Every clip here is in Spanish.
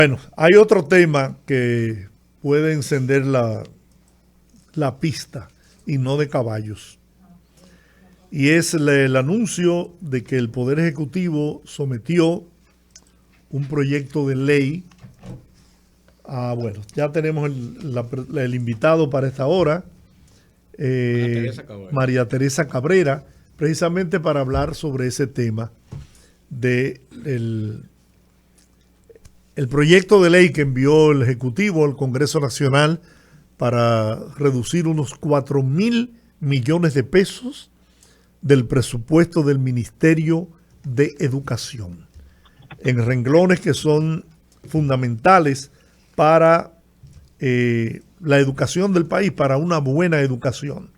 Bueno, hay otro tema que puede encender la pista y no de caballos. Y es el anuncio de que el Poder Ejecutivo sometió un proyecto de ley bueno, ya tenemos el invitado para esta hora, María Teresa Cabrera, precisamente para hablar sobre ese tema de el proyecto de ley que envió el Ejecutivo al Congreso Nacional para reducir unos 4.000 millones de pesos del presupuesto del Ministerio de Educación, en renglones que son fundamentales para la educación del país, para una buena educación.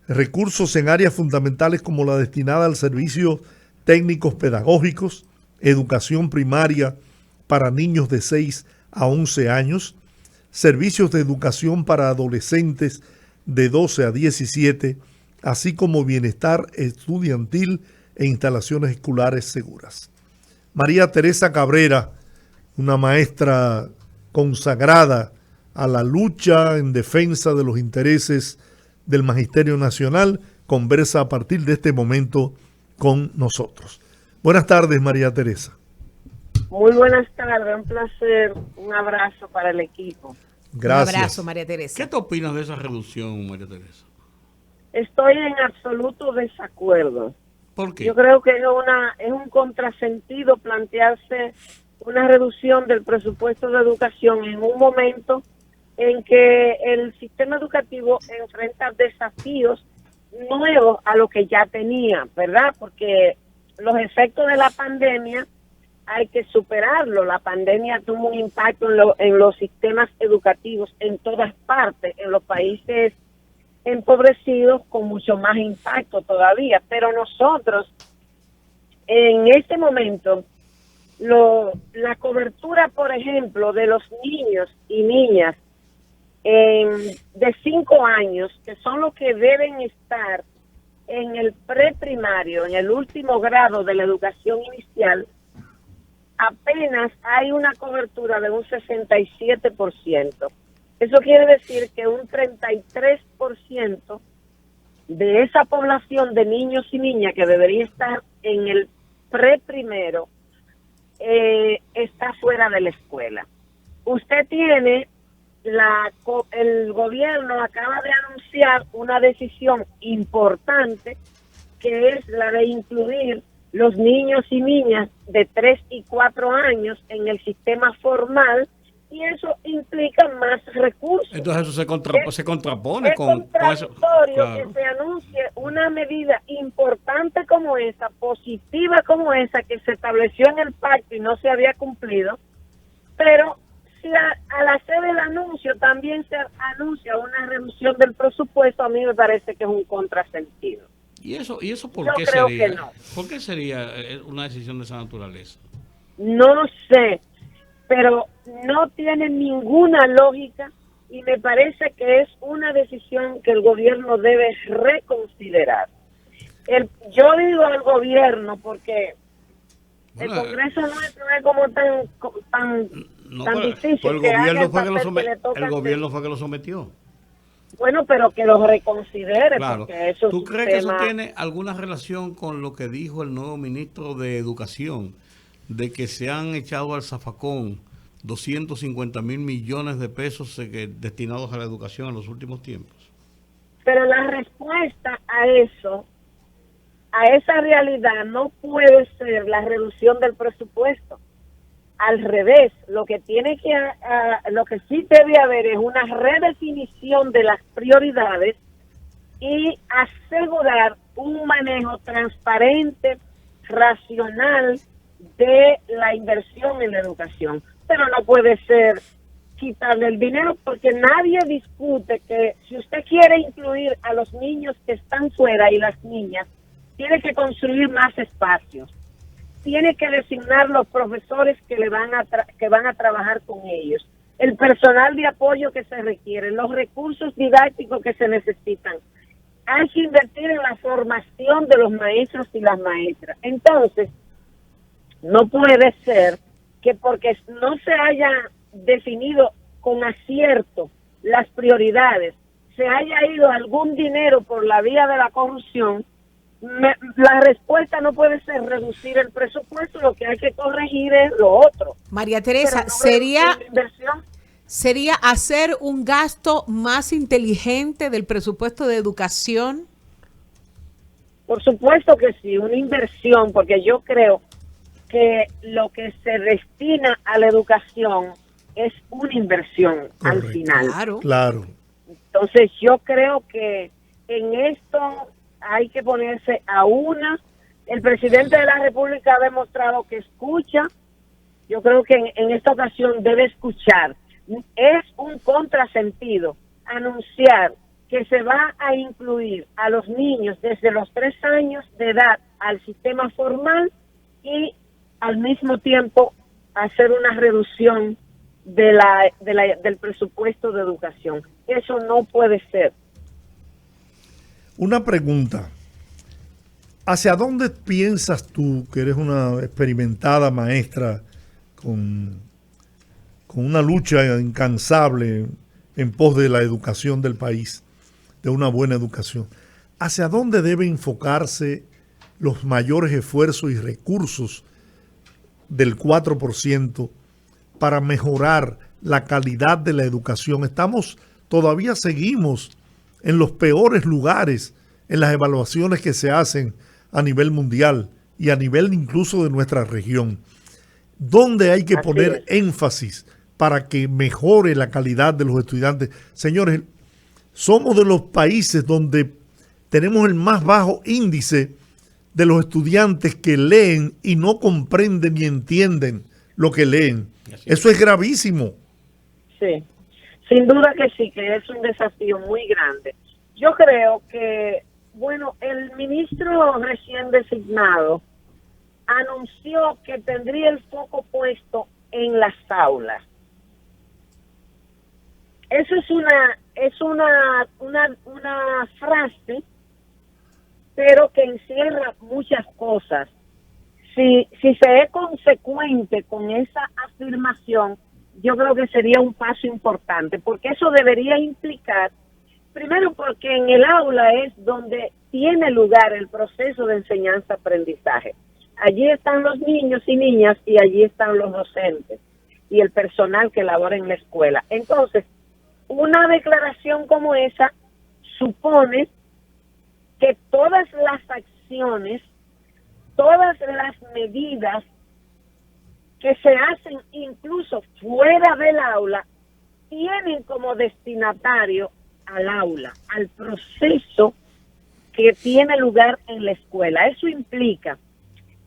Recursos en áreas fundamentales como la destinada al servicio técnicos pedagógicos, educación primaria para niños de 6 a 11 años, servicios de educación para adolescentes de 12 a 17, así como bienestar estudiantil e instalaciones escolares seguras. María Teresa Cabrera, una maestra consagrada a la lucha en defensa de los intereses del Magisterio Nacional, conversa a partir de este momento con nosotros. Buenas tardes, María Teresa. Muy buenas tardes, un placer, un abrazo para el equipo. Gracias. Un abrazo, María Teresa. ¿Qué te opinas de esa reducción, María Teresa? Estoy en absoluto desacuerdo. ¿Por qué? Yo creo que es un contrasentido plantearse una reducción del presupuesto de educación en un momento en que el sistema educativo enfrenta desafíos nuevos a lo que ya tenía, ¿verdad? Porque los efectos de la pandemia hay que superarlo. La pandemia tuvo un impacto en los sistemas educativos en todas partes, en los países empobrecidos con mucho más impacto todavía. Pero nosotros, en este momento, la cobertura, por ejemplo, de los niños y niñas de 5 años, que son los que deben estar en el preprimario, en el último grado de la educación inicial, apenas hay una cobertura de un 67%. Eso quiere decir que un 33% de esa población de niños y niñas que debería estar en el preprimero está fuera de la escuela. Usted tiene, el gobierno acaba de anunciar una decisión importante, que es la de incluir los niños y niñas de 3 y 4 años en el sistema formal, y eso implica más recursos. Entonces eso se contrapone con eso. Claro. Que se anuncie una medida importante como esa, positiva como esa, que se estableció en el pacto y no se había cumplido, pero si al hacer el anuncio también se anuncia una reducción del presupuesto, a mí me parece que es un contrasentido. ¿Y eso por Yo qué creo sería? Que no. ¿Por qué sería una decisión de esa naturaleza? No sé, pero no tiene ninguna lógica y me parece que es una decisión que el gobierno debe reconsiderar. Yo digo al gobierno porque el Congreso nuestro es como tan difícil. El gobierno fue que lo sometió. Bueno, pero que lo reconsidere. Claro. Porque eso ¿Tú crees que eso tiene alguna relación con lo que dijo el nuevo ministro de Educación, de que se han echado al zafacón 250.000 millones de pesos destinados a la educación en los últimos tiempos? Pero la respuesta a eso, a esa realidad, no puede ser la reducción del presupuesto. Al revés, lo que sí debe haber es una redefinición de las prioridades y asegurar un manejo transparente, racional de la inversión en la educación. Pero no puede ser quitarle el dinero, porque nadie discute que si usted quiere incluir a los niños que están fuera y las niñas, tiene que construir más espacios. Tiene que designar los profesores que van a trabajar con ellos, el personal de apoyo que se requiere, los recursos didácticos que se necesitan. Hay que invertir en la formación de los maestros y las maestras. Entonces, no puede ser que porque no se haya definido con acierto las prioridades, se haya ido algún dinero por la vía de la corrupción, la respuesta no puede ser reducir el presupuesto, lo que hay que corregir es lo otro. María Teresa, No ¿sería hacer un gasto más inteligente del presupuesto de educación? Por supuesto que sí, una inversión, porque yo creo que lo que se destina a la educación es una inversión. Correcto. Al final. Claro. Entonces yo creo que en esto hay que ponerse a una. El presidente de la República ha demostrado que escucha. Yo creo que en esta ocasión debe escuchar. Es un contrasentido anunciar que se va a incluir a los niños desde los 3 años de edad al sistema formal y al mismo tiempo hacer una reducción del presupuesto de educación. Eso no puede ser. Una pregunta. ¿Hacia dónde piensas tú, que eres una experimentada maestra con una lucha incansable en pos de la educación del país, de una buena educación? ¿Hacia dónde deben enfocarse los mayores esfuerzos y recursos del 4% para mejorar la calidad de la educación? Todavía seguimos en los peores lugares en las evaluaciones que se hacen a nivel mundial y a nivel incluso de nuestra región. ¿Dónde hay que poner énfasis para que mejore la calidad de los estudiantes? Señores, somos de los países donde tenemos el más bajo índice de los estudiantes que leen y no comprenden ni entienden lo que leen. Eso es gravísimo. Sí, sin duda que sí, que es un desafío muy grande. Yo creo que, bueno, el ministro recién designado anunció que tendría el foco puesto en las aulas. Eso es una frase, pero que encierra muchas cosas. Si se es consecuente con esa afirmación, yo creo que sería un paso importante, porque eso debería implicar, primero porque en el aula es donde tiene lugar el proceso de enseñanza-aprendizaje. Allí están los niños y niñas y allí están los docentes y el personal que labora en la escuela. Entonces, una declaración como esa supone que todas las acciones, todas las medidas que se hacen incluso fuera del aula, tienen como destinatario al aula, al proceso que tiene lugar en la escuela. Eso implica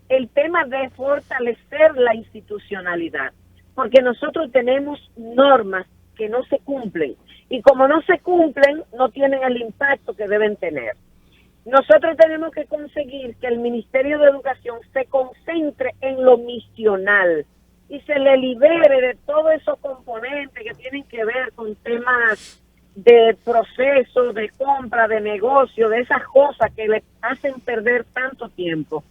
el tema de fortalecer la institucionalidad, porque nosotros tenemos normas que no se cumplen, y como no se cumplen, no tienen el impacto que deben tener. Nosotros tenemos que conseguir que el Ministerio de Educación se concentre en lo misional y se le libere de todos esos componentes que tienen que ver con temas de proceso, de compra, de negocio, de esas cosas que le hacen perder tanto tiempo.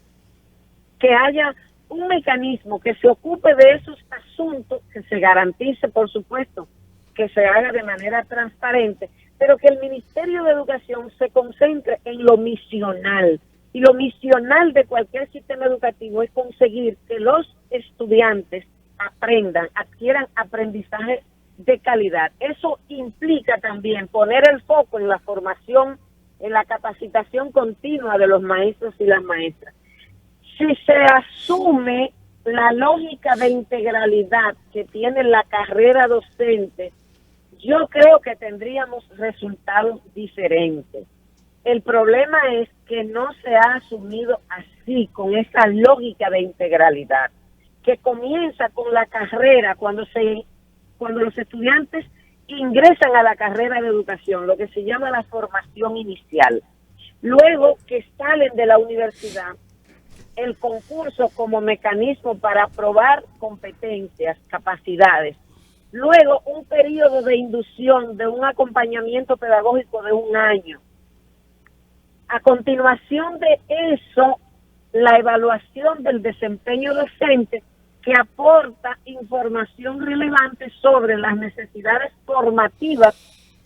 Que haya un mecanismo que se ocupe de esos asuntos, que se garantice, por supuesto, que se haga de manera transparente, pero que el Ministerio de Educación se concentre en lo misional. Y lo misional de cualquier sistema educativo es conseguir que los estudiantes adquieran aprendizaje de calidad. Eso implica también poner el foco en la formación, en la capacitación continua de los maestros y las maestras. Si se asume la lógica de integralidad que tiene la carrera docente, yo creo que tendríamos resultados diferentes. El problema es que no se ha asumido así, con esa lógica de integralidad, que comienza con la carrera, cuando los estudiantes ingresan a la carrera de educación, lo que se llama la formación inicial. Luego que salen de la universidad, el concurso como mecanismo para probar competencias, capacidades. Luego, un periodo de inducción, de un acompañamiento pedagógico de 1 año. A continuación de eso, la evaluación del desempeño docente que aporta información relevante sobre las necesidades formativas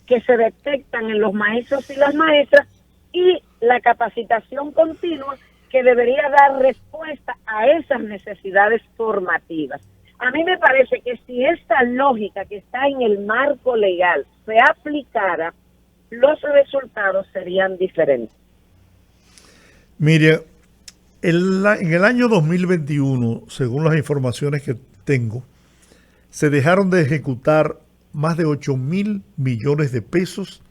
que se detectan en los maestros y las maestras y la capacitación continua que debería dar respuesta a esas necesidades formativas. A mí me parece que si esta lógica que está en el marco legal se aplicara, los resultados serían diferentes. Mire, en el año 2021, según las informaciones que tengo, se dejaron de ejecutar más de 8.000 millones de pesos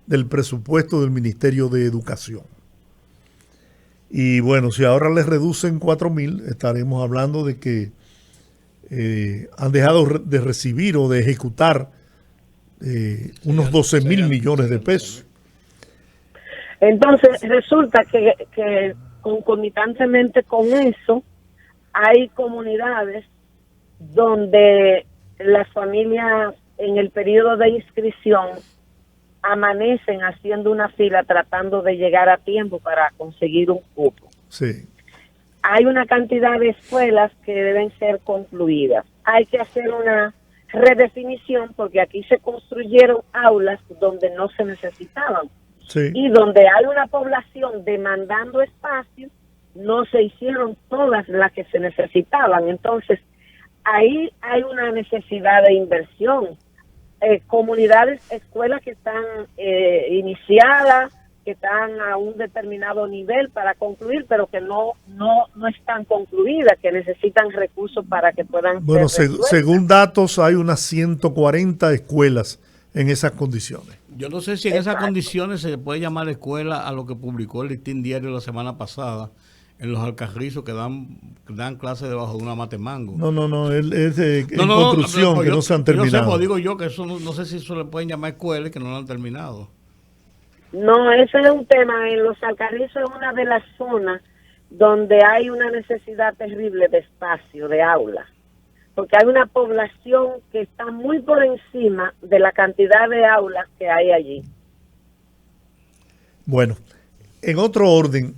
del presupuesto del Ministerio de Educación. Y bueno, si ahora les reducen 4.000, estaremos hablando de que han dejado de recibir o de ejecutar unos 12.000 millones de pesos. Entonces, resulta que concomitantemente con eso, hay comunidades donde las familias en el periodo de inscripción amanecen haciendo una fila tratando de llegar a tiempo para conseguir un cupo. Sí. Hay una cantidad de escuelas que deben ser concluidas. Hay que hacer una redefinición porque aquí se construyeron aulas donde no se necesitaban. Sí. Y donde hay una población demandando espacio, no se hicieron todas las que se necesitaban. Entonces, ahí hay una necesidad de inversión. Comunidades, escuelas que están iniciadas, que están a un determinado nivel para concluir, pero que no están concluidas, que necesitan recursos para que puedan bueno, ser resueltas. Según datos, hay unas 140 escuelas en esas condiciones. Yo no sé si en esas condiciones se puede llamar escuela a lo que publicó el Listín Diario la semana pasada, en los Alcarrizos que dan clases debajo de una matemango. No, es en construcción, que no se han terminado. Yo sé, digo yo que eso no sé si eso le pueden llamar escuela y que no lo han terminado. No, ese es un tema. En los Alcarrizos es una de las zonas donde hay una necesidad terrible de espacio, de aulas, porque hay una población que está muy por encima de la cantidad de aulas que hay allí. Bueno, en otro orden,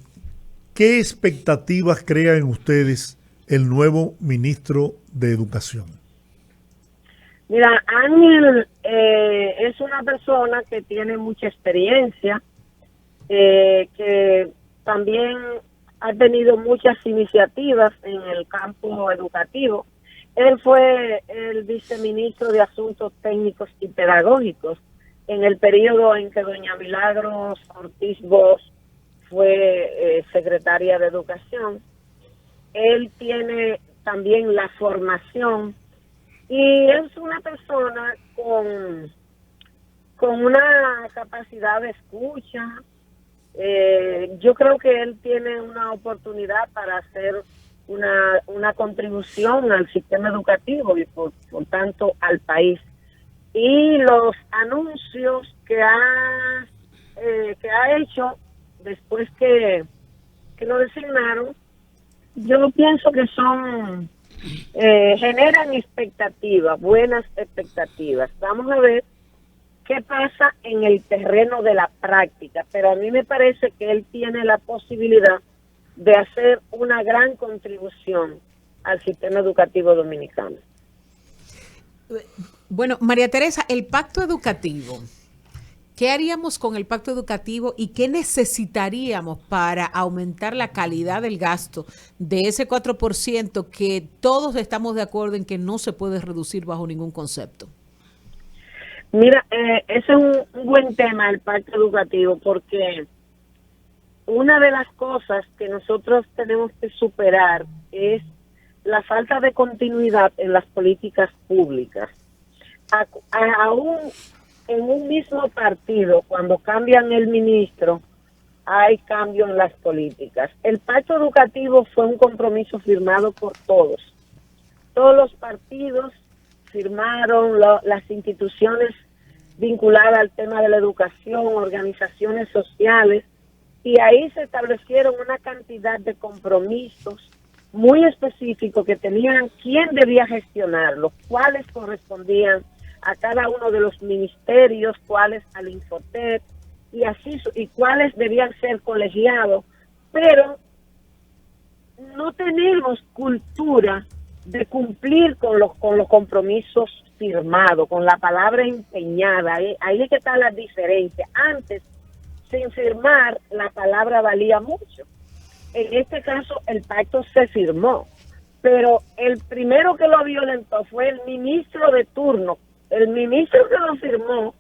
¿qué expectativas crean ustedes el nuevo ministro de Educación? Mira, Ángel es una persona que tiene mucha experiencia, que también ha tenido muchas iniciativas en el campo educativo. Él fue el viceministro de Asuntos Técnicos y Pedagógicos en el periodo en que doña Milagros Ortiz Bosch fue secretaria de Educación. Él tiene también la formación y es una persona con una capacidad de escucha. Yo creo que él tiene una oportunidad para hacer una contribución al sistema educativo y por tanto al país. Y los anuncios que ha hecho después que lo designaron, yo pienso que generan expectativas, buenas expectativas. Vamos a ver qué pasa en el terreno de la práctica, pero a mí me parece que él tiene la posibilidad de hacer una gran contribución al sistema educativo dominicano. Bueno, María Teresa, el pacto educativo, ¿qué haríamos con el pacto educativo y qué necesitaríamos para aumentar la calidad del gasto de ese 4% que todos estamos de acuerdo en que no se puede reducir bajo ningún concepto? Mira, ese es un buen tema, el pacto educativo, porque una de las cosas que nosotros tenemos que superar es la falta de continuidad en las políticas públicas. Aún en un mismo partido, cuando cambian el ministro, hay cambio en las políticas. El pacto educativo fue un compromiso firmado por todos. Todos los partidos firmaron, las instituciones vinculadas al tema de la educación, organizaciones sociales, y ahí se establecieron una cantidad de compromisos muy específicos que tenían quién debía gestionarlos, cuáles correspondían a cada uno de los ministerios, cuáles al Infotep, y cuáles debían ser colegiados, pero no tenemos cultura de cumplir con los compromisos firmados, con la palabra empeñada. Ahí es que está la diferencia. Antes, sin firmar, la palabra valía mucho. En este caso, el pacto se firmó, pero el primero que lo violentó fue el ministro de turno. El ministro que lo firmó,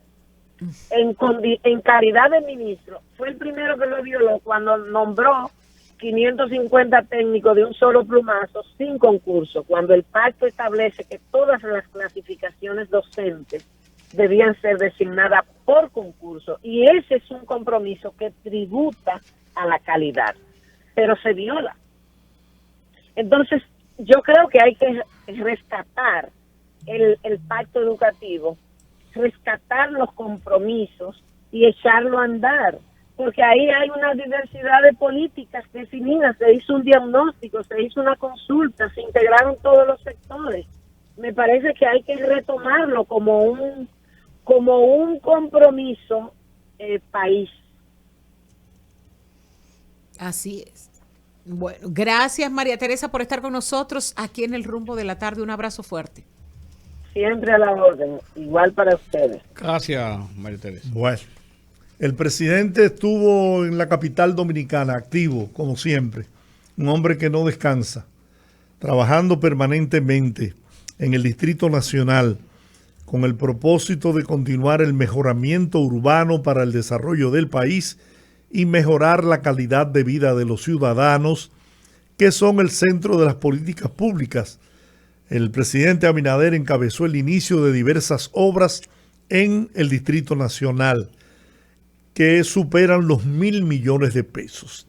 en calidad de ministro, fue el primero que lo violó cuando nombró 550 técnicos de un solo plumazo sin concurso, cuando el pacto establece que todas las clasificaciones docentes debían ser designadas por concurso, y ese es un compromiso que tributa a la calidad, pero se viola. Entonces, yo creo que hay que rescatar el pacto educativo, rescatar los compromisos y echarlo a andar, porque ahí hay una diversidad de políticas definidas, se hizo un diagnóstico, se hizo una consulta, se integraron todos los sectores. Me parece que hay que retomarlo como un compromiso país. Así es. Bueno, gracias María Teresa por estar con nosotros aquí en el Rumbo de la Tarde. Un abrazo fuerte. Siempre a la orden, igual para ustedes. Gracias, María Teresa. Bueno, el presidente estuvo en la capital dominicana, activo, como siempre. Un hombre que no descansa, trabajando permanentemente en el Distrito Nacional con el propósito de continuar el mejoramiento urbano para el desarrollo del país y mejorar la calidad de vida de los ciudadanos, que son el centro de las políticas públicas. El presidente Abinader encabezó el inicio de diversas obras en el Distrito Nacional que superan los 1.000 millones de pesos.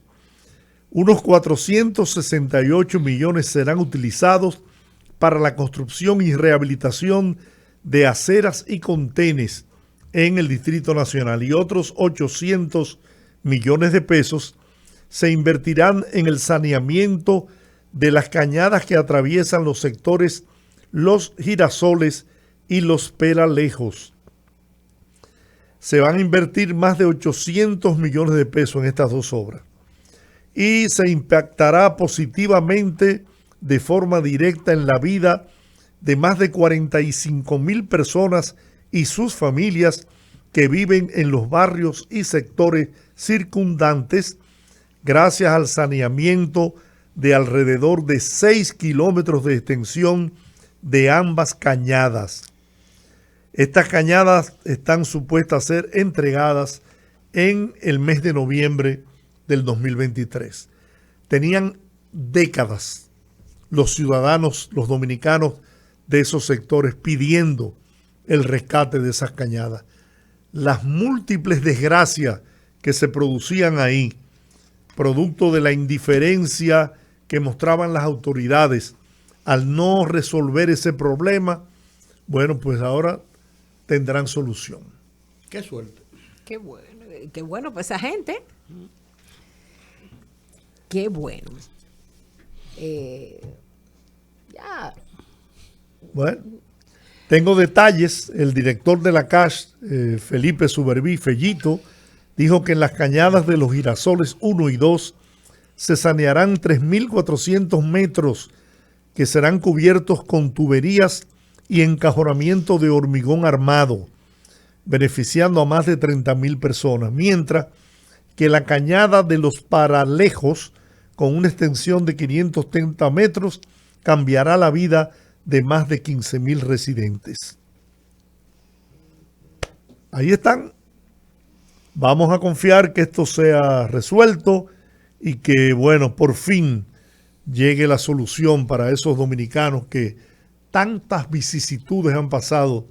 Unos 468 millones serán utilizados para la construcción y rehabilitación de aceras y contenes en el Distrito Nacional, y otros 800 millones de pesos se invertirán en el saneamiento de las cañadas que atraviesan los sectores Los Girasoles y Los Peralejos. Se van a invertir más de 800 millones de pesos en estas dos obras y se impactará positivamente de forma directa en la vida de más de 45,000 personas y sus familias que viven en los barrios y sectores circundantes, gracias al saneamiento de alrededor de 6 kilómetros de extensión de ambas cañadas. Estas cañadas están supuestas a ser entregadas en el mes de noviembre del 2023. Tenían décadas los ciudadanos, los dominicanos de esos sectores pidiendo el rescate de esas cañadas. Las múltiples desgracias que se producían ahí, producto de la indiferencia que mostraban las autoridades al no resolver ese problema, bueno, pues ahora tendrán solución. Qué suerte. Qué bueno para esa gente. Qué bueno. Ya. Bueno, tengo detalles. El director de la CAS, Felipe Suberví, Fellito, dijo que en las cañadas de los Girasoles 1 y 2 se sanearán 3.400 metros que serán cubiertos con tuberías y encajonamiento de hormigón armado, beneficiando a más de 30,000 personas, mientras que la cañada de los Peralejos, con una extensión de 530 metros, cambiará la vida de más de 15,000 residentes. Ahí están. Vamos a confiar que esto sea resuelto y que, bueno, por fin llegue la solución para esos dominicanos que tantas vicisitudes han pasado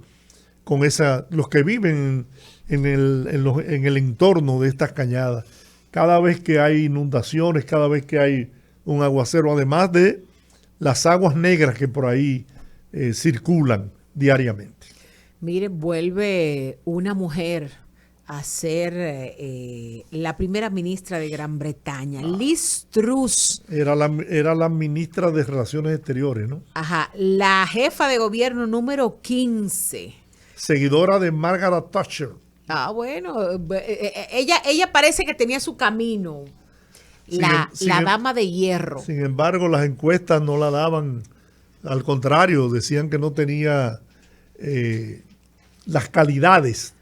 con los que viven en el entorno de estas cañadas. Cada vez que hay inundaciones, cada vez que hay un aguacero, además de las aguas negras que por ahí circulan diariamente. Mire, vuelve una mujer a ser la primera ministra de Gran Bretaña, Liz Truss. Era la ministra de Relaciones Exteriores, ¿no? Ajá, la jefa de gobierno número 15. Seguidora de Margaret Thatcher. Ah, bueno, ella parece que tenía su camino. La dama de hierro. Sin embargo, las encuestas no la daban Al contrario, decían que no tenía las calidades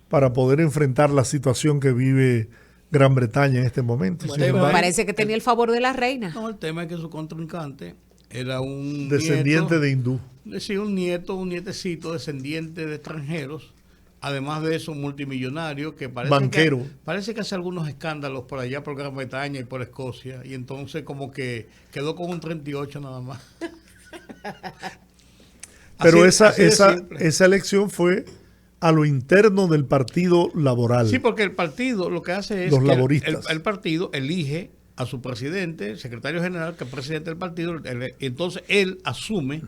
para poder enfrentar la situación que vive Gran Bretaña en este momento. Bueno, pero parece que tenía el favor de la reina. No, el tema es que su contrincante era un descendiente nieto, de hindú. Sí, un nietecito descendiente de extranjeros. Además de eso, multimillonario, que banquero. Parece que hace algunos escándalos por allá, por Gran Bretaña y por Escocia. Y entonces como que quedó con un 38 nada más. Pero así esa elección fue a lo interno del Partido Laboral. Sí, porque el partido lo que hace es los que laboristas. El partido elige a su presidente, secretario general, que es presidente del partido, entonces él asume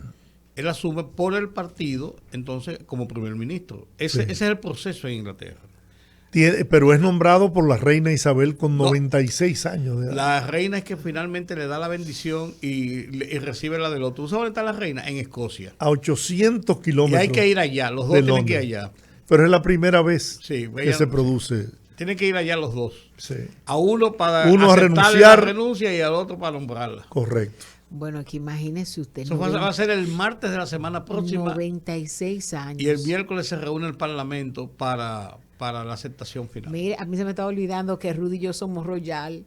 por el partido, entonces como primer ministro. Ese es el proceso en Inglaterra. Pero es nombrado por la reina Isabel con 96 años de edad. La reina es que finalmente le da la bendición y recibe la del otro. ¿Tú sabes dónde está la reina? En Escocia. A 800 kilómetros. Y hay que ir allá, los dos tienen que ir allá. Pero es la primera vez que se produce. Tienen que ir allá los dos. Sí. A uno para a renunciar la renuncia y al otro para nombrarla. Correcto. Bueno, aquí imagínese usted. Eso va a ser el martes de la semana próxima. 96 años. Y el miércoles se reúne el Parlamento para la aceptación final. Mire, a mí se me estaba olvidando que Rudy y yo somos royal.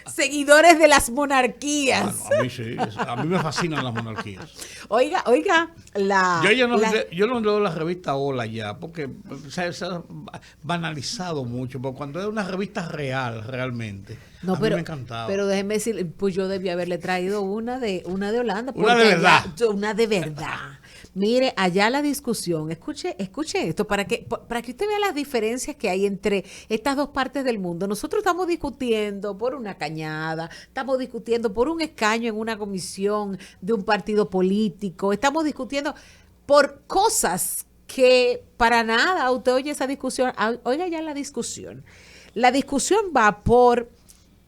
Seguidores de las monarquías. A mí sí, a mí me fascinan las monarquías. Oiga, yo no leo la revista Hola ya, porque se ha banalizado mucho, porque cuando era una revista real, realmente, no, a mí me encantaba. Pero déjeme decir, pues yo debí haberle traído una de Holanda. Una de verdad. Una de verdad. Mire, allá la discusión, escuche esto, para que usted vea las diferencias que hay entre estas dos partes del mundo. Nosotros estamos discutiendo por una cañada, estamos discutiendo por un escaño en una comisión de un partido político, estamos discutiendo por cosas que para nada, usted oye esa discusión, oiga ya la discusión. La discusión va por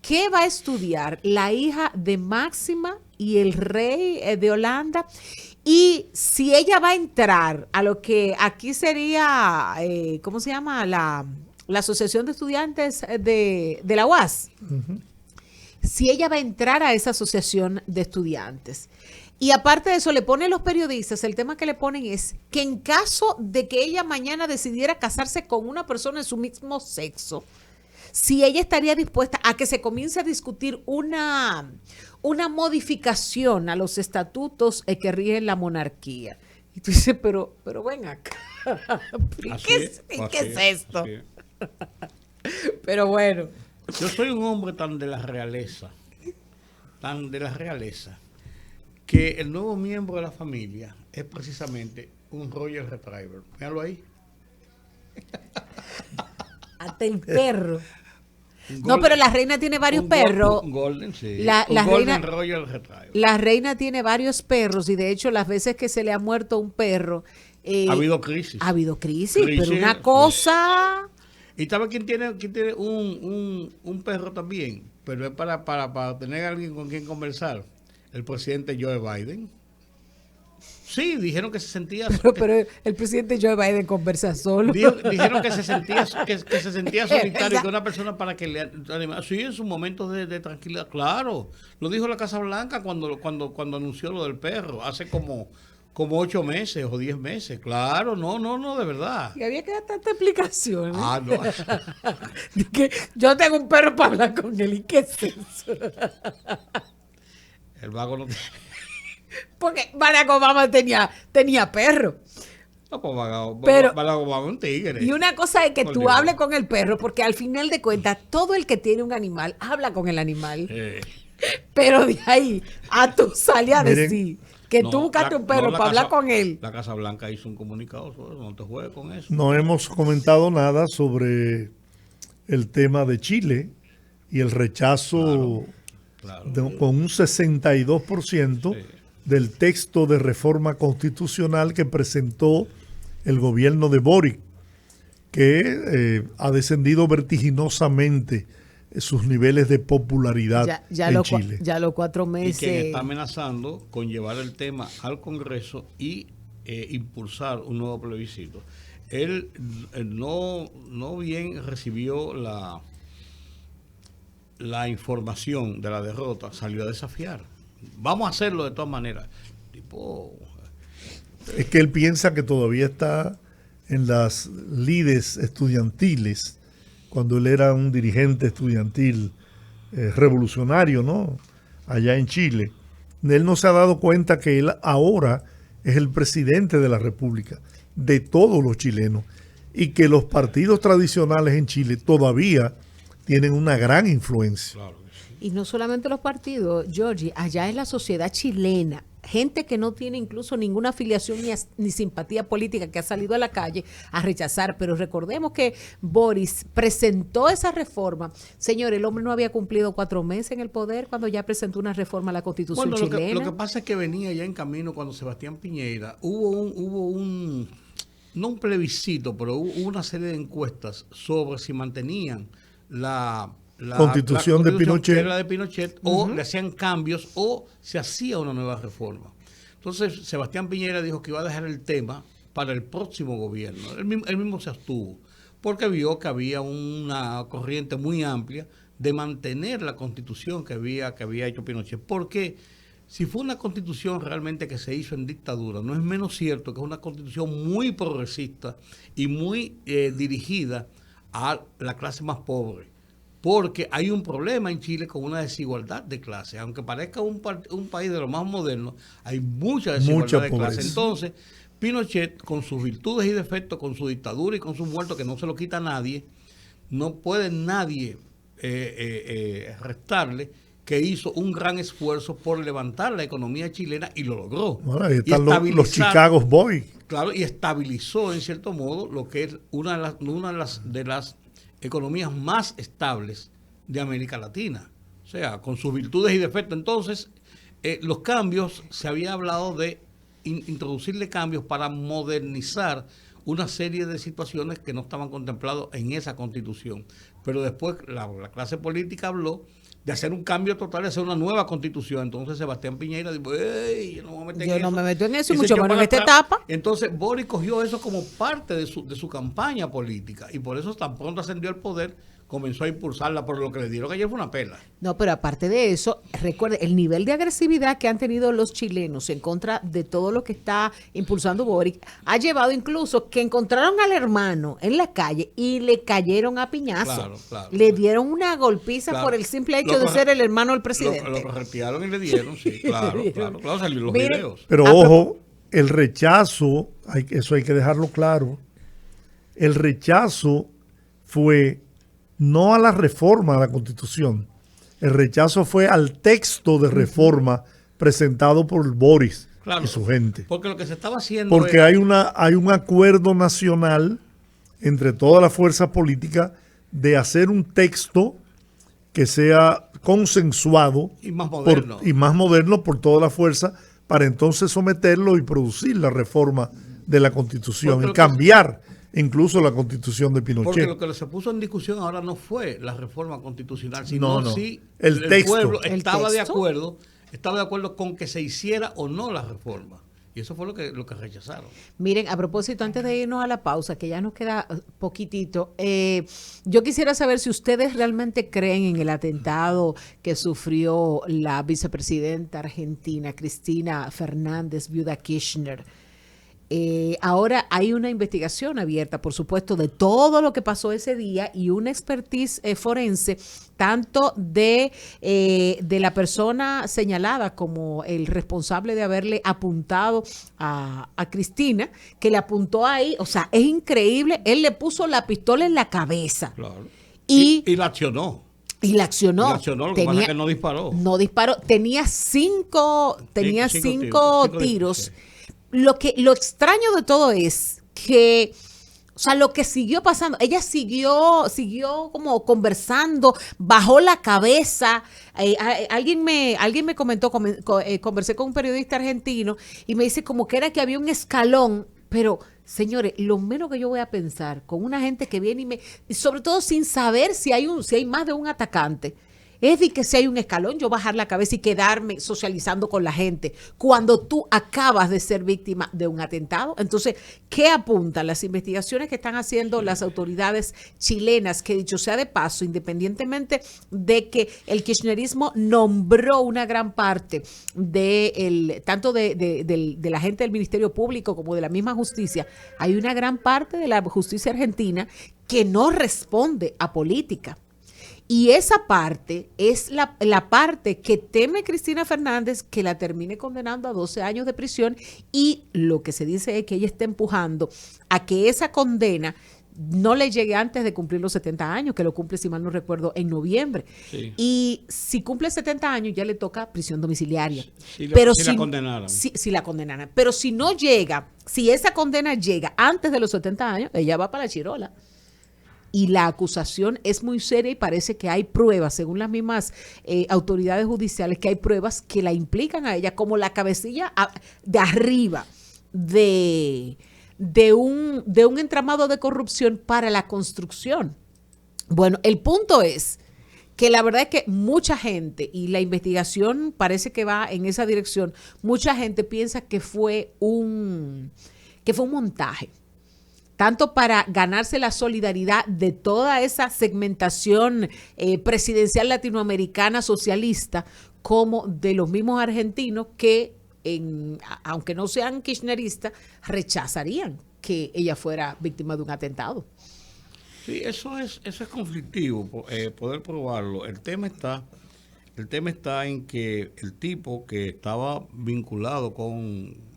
qué va a estudiar la hija de Máxima y el rey de Holanda, y si ella va a entrar a lo que aquí sería, ¿cómo se llama? La Asociación de Estudiantes de la UAS. Uh-huh. Si ella va a entrar a esa asociación de estudiantes. Y aparte de eso, le ponen los periodistas, el tema que le ponen es que en caso de que ella mañana decidiera casarse con una persona de su mismo sexo, si ella estaría dispuesta a que se comience a discutir una modificación a los estatutos que rigen la monarquía. Y tú dices, pero ven acá. ¿Qué es esto? Pero bueno. Yo soy un hombre tan de la realeza, que el nuevo miembro de la familia es precisamente un Royal Retriever. Míralo ahí. Hasta el perro. No, pero la reina tiene varios perros. Un golden, sí. La golden reina, Royal Retriever. La reina tiene varios perros y de hecho las veces que se le ha muerto un perro... ha habido crisis. Ha habido crisis, pero una cosa... ¿Y sabe quién tiene un perro también? Pero es para tener a alguien con quien conversar. El presidente Joe Biden. Sí, dijeron que se sentía... Pero el presidente Joe Biden conversa solo. Dijeron que se sentía solitario, que una persona para que le animara. Sí, en sus momentos de tranquilidad, claro. Lo dijo la Casa Blanca cuando anunció lo del perro, hace como 8 meses o 10 meses. Claro, no, de verdad. Y había que dar tanta explicación. Ah, no. Que yo tengo un perro para hablar con él. ¿Y qué es eso? El vago no... Porque Barack Obama tenía perro. No, pues Barack Obama es un tigre. Y una cosa es que tú hables con el perro, porque al final de cuentas, todo el que tiene un animal habla con el animal. Pero de ahí a tú salir a decir que tú buscaste un perro para hablar con él. La Casa Blanca hizo un comunicado sobre eso, no te juegues con eso. No hemos comentado nada sobre el tema de Chile y el rechazo con un 62%. Sí. Del texto de reforma constitucional que presentó el gobierno de Boric, que ha descendido vertiginosamente sus niveles de popularidad en Chile. Ya los 4 meses. Y que está amenazando con llevar el tema al Congreso y impulsar un nuevo plebiscito. Él no bien recibió la información de la derrota, salió a desafiar. vamos a hacerlo de todas maneras. Tipo, Es que él piensa que todavía está en las lides estudiantiles, cuando él era un dirigente estudiantil revolucionario, ¿no? Allá en Chile. Él no se ha dado cuenta que él ahora es el presidente de la República, de todos los chilenos, y que los partidos tradicionales en Chile todavía tienen una gran influencia. claro. Y no solamente los partidos, Georgie, allá es la sociedad chilena, gente que no tiene incluso ninguna afiliación ni simpatía política, que ha salido a la calle a rechazar. Pero recordemos que Boris presentó esa reforma. Señor, el hombre no había cumplido 4 meses en el poder cuando ya presentó una reforma a la Constitución Bueno, chilena. lo que pasa es que venía ya en camino cuando Sebastián Piñera, hubo un no un plebiscito, pero hubo una serie de encuestas sobre si mantenían la Constitución de Pinochet. que era la de Pinochet, o le hacían cambios, o se hacía una nueva reforma. Entonces, Sebastián Piñera dijo que iba a dejar el tema para el próximo gobierno. Él mismo se abstuvo, porque vio que había una corriente muy amplia de mantener la Constitución que había hecho Pinochet. Porque si fue una Constitución realmente que se hizo en dictadura, no es menos cierto que es una Constitución muy progresista y muy dirigida a la clase más pobre. Porque hay un problema en Chile con una desigualdad de clase. Aunque parezca un país de los más modernos, hay mucha desigualdad de clase. Entonces, Pinochet, con sus virtudes y defectos, con su dictadura y con sus muertos, que no se lo quita a nadie, no puede nadie restarle que hizo un gran esfuerzo por levantar la economía chilena y lo logró. Bueno, ahí están los Chicago Boys. Claro, y estabilizó en cierto modo lo que es una de las economías más estables de América Latina, o sea, con sus virtudes y defectos. Entonces, los cambios, se había hablado de introducirle cambios para modernizar una serie de situaciones que no estaban contempladas en esa Constitución. Pero después la clase política habló de hacer un cambio total, de hacer una nueva Constitución. Entonces Sebastián Piñera dijo, ¡ey! Yo no me meto en eso, y mucho menos en esta etapa. Entonces Boris cogió eso como parte de su campaña política, y por eso tan pronto ascendió al poder, comenzó a impulsarla, por lo que le dieron ayer fue una pela. No, pero aparte de eso, recuerde, el nivel de agresividad que han tenido los chilenos en contra de todo lo que está impulsando Boric ha llevado incluso que encontraron al hermano en la calle y le cayeron a piñazo. Claro, le dieron una golpiza por el simple hecho de ser el hermano del presidente. Lo retiraron y le dieron, sí, claro, salieron los videos. Pero ojo, el rechazo, eso hay que dejarlo claro, el rechazo fue no a la reforma de la Constitución, el rechazo fue al texto de reforma presentado por Boris y su gente. Porque lo que se estaba haciendo porque hay un acuerdo nacional entre todas las fuerzas políticas de hacer un texto que sea consensuado y más moderno por toda la fuerza, para entonces someterlo y producir la reforma de la Constitución y cambiar incluso la Constitución de Pinochet. Porque lo que se puso en discusión ahora no fue la reforma constitucional, sino si el texto. Pueblo estaba de acuerdo con que se hiciera o no la reforma. Y eso fue lo que rechazaron. Miren, a propósito, antes de irnos a la pausa, que ya nos queda poquitito, yo quisiera saber si ustedes realmente creen en el atentado que sufrió la vicepresidenta argentina, Cristina Fernández, viuda Kirchner. Ahora hay una investigación abierta, por supuesto, de todo lo que pasó ese día, y una expertise forense, tanto de la persona señalada como el responsable de haberle apuntado a Cristina, que le apuntó ahí. O sea, es increíble. Él le puso la pistola en la cabeza. Claro. Y la accionó. Y la accionó. Lo que pasa es que no disparó. No disparó. Tenía cinco tiros. Sí. Lo extraño de todo es que, o sea, lo que siguió pasando, ella siguió como conversando, bajó la cabeza. Alguien me comentó, conversé con un periodista argentino y me dice como que era que había un escalón, pero señores, lo menos que yo voy a pensar con una gente que viene y sobre todo sin saber si hay más de un atacante, es de que si hay un escalón, yo bajar la cabeza y quedarme socializando con la gente cuando tú acabas de ser víctima de un atentado. Entonces, ¿qué apuntan las investigaciones que están haciendo las autoridades chilenas? Que dicho sea de paso, independientemente de que el kirchnerismo nombró una gran parte tanto de la gente del Ministerio Público como de la misma justicia, hay una gran parte de la justicia argentina que no responde a política. Y esa parte es la parte que teme Cristina Fernández que la termine condenando a 12 años de prisión, y lo que se dice es que ella está empujando a que esa condena no le llegue antes de cumplir los 70 años, que lo cumple, si mal no recuerdo, en noviembre. Sí. Y si cumple 70 años ya le toca prisión domiciliaria. Si la condenaran. Si la condenaran. Pero si no llega, si esa condena llega antes de los 70 años, ella va para la chirola. Y la acusación es muy seria y parece que hay pruebas, según las mismas autoridades judiciales, que hay pruebas que la implican a ella como la cabecilla de arriba de un entramado de corrupción para la construcción. Bueno, el punto es que la verdad es que mucha gente, y la investigación parece que va en esa dirección, mucha gente piensa que fue un montaje, tanto para ganarse la solidaridad de toda esa segmentación presidencial latinoamericana socialista, como de los mismos argentinos que, aunque no sean kirchneristas, rechazarían que ella fuera víctima de un atentado. Sí, eso es conflictivo, poder probarlo. El tema está en que el tipo que estaba vinculado con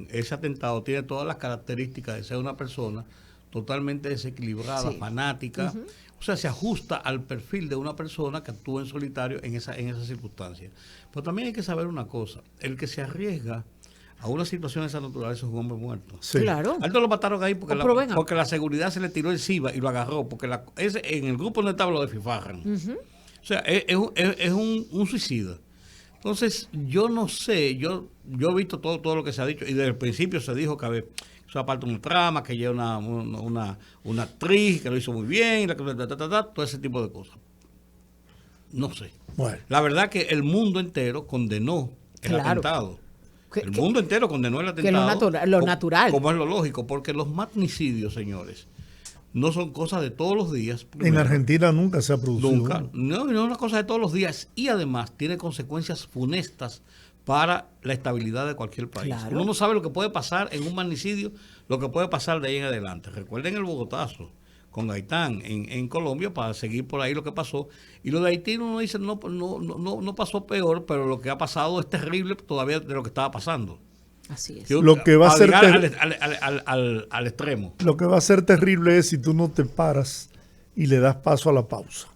ese atentado tiene todas las características de ser una persona totalmente desequilibrada, sí, fanática. Uh-huh. O sea, se ajusta al perfil de una persona que actúa en solitario en esa circunstancia. Pero también hay que saber una cosa: el que se arriesga a una situación de esa naturaleza es un hombre muerto. Sí. Claro. A él no lo mataron ahí porque la seguridad se le tiró encima y lo agarró, porque en el grupo no estaba lo de Fifarran. Uh-huh. O sea, es un suicida. Entonces, yo no sé, yo he visto todo lo que se ha dicho, y desde el principio se dijo que eso aparte de una trama, que ella una actriz que lo hizo muy bien, todo ese tipo de cosas. No sé. Bueno. La verdad que el mundo entero condenó el atentado. El mundo entero condenó el atentado. Que lo natural. Como es lo lógico, porque los magnicidios, señores, no son cosas de todos los días. Primero. En Argentina nunca se ha producido. Nunca. No es una cosa de todos los días. Y además tiene consecuencias funestas para la estabilidad de cualquier país. Claro. Uno no sabe lo que puede pasar en un magnicidio, lo que puede pasar de ahí en adelante. Recuerden el Bogotazo con Gaitán en Colombia, para seguir por ahí lo que pasó. Y lo de Haití uno dice, no pasó peor, pero lo que ha pasado es terrible todavía de lo que estaba pasando. Así es. Lo que va a ser al extremo. Lo que va a ser terrible es si tú no te paras y le das paso a la pausa.